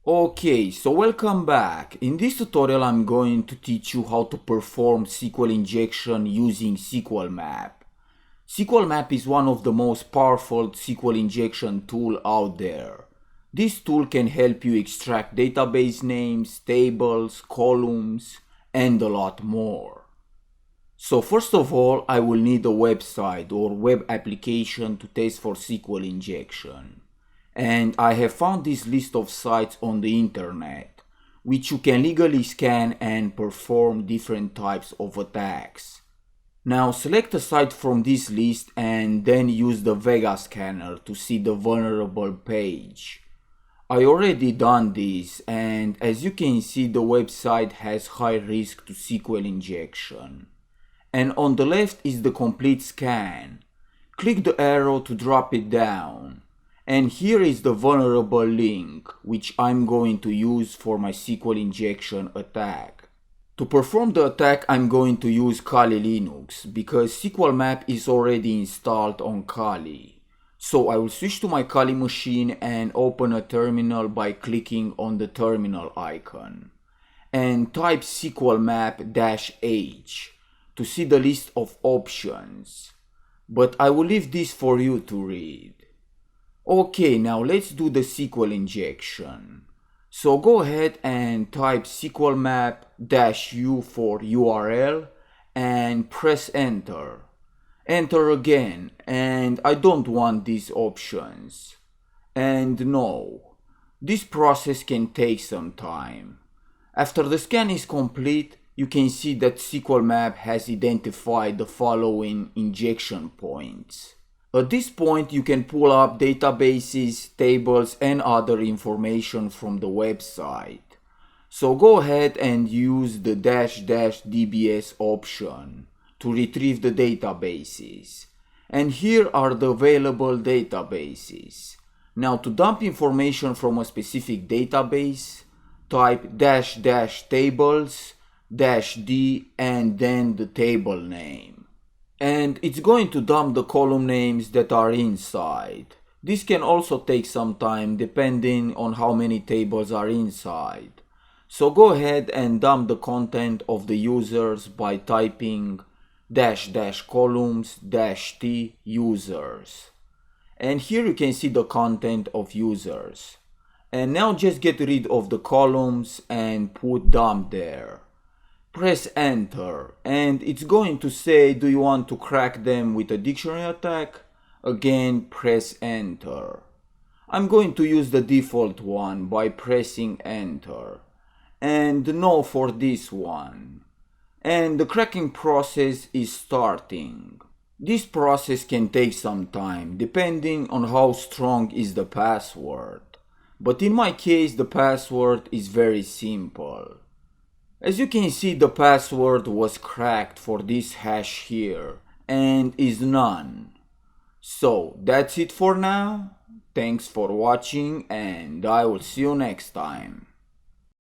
Okay, so welcome back. In this tutorial I'm going to teach you how to perform SQL injection using SQLMAP. SQLMAP is one of the most powerful SQL injection tool out there. This tool can help you extract database names, tables, columns, and a lot more. So first of all, I will need a website or web application to test for SQL injection. And I have found this list of sites on the internet, which you can legally scan and perform different types of attacks. Now select a site from this list and then use the Vega scanner to see the vulnerable page. I already done this, and as you can see the website has high risk to SQL injection. And on the left is the complete scan. Click the arrow to drop it down. And here is the vulnerable link, which I'm going to use for my SQL injection attack. To perform the attack, I'm going to use Kali Linux, because SQLMAP is already installed on Kali. So I will switch to my Kali machine and open a terminal by clicking on the terminal icon. And type SQLMAP-H to see the list of options. But I will leave this for you to read. Okay, now let's do the SQL injection. So go ahead and type SQLMAP-U for URL and press enter. Enter again, and I don't want these options. And no, this process can take some time. After the scan is complete, you can see that SQLMAP has identified the following injection points. At this point, you can pull up databases, tables, and other information from the website. So go ahead and use the --dbs option to retrieve the databases. And here are the available databases. Now to dump information from a specific database, type --tables -d and then the table name. And it's going to dump the column names that are inside. This can also take some time depending on how many tables are inside. So go ahead and dump the content of the users by typing --columns -t users. And here you can see the content of users. And now just get rid of the columns and put dump there. Press enter and it's going to say, do you want to crack them with a dictionary attack? Again, press enter. I'm going to use the default one by pressing enter. And no for this one. And the cracking process is starting. This process can take some time depending on how strong is the password. But in my case the password is very simple. As you can see, the password was cracked for this hash here and is none. So that's it for now. Thanks for watching and I will see you next time.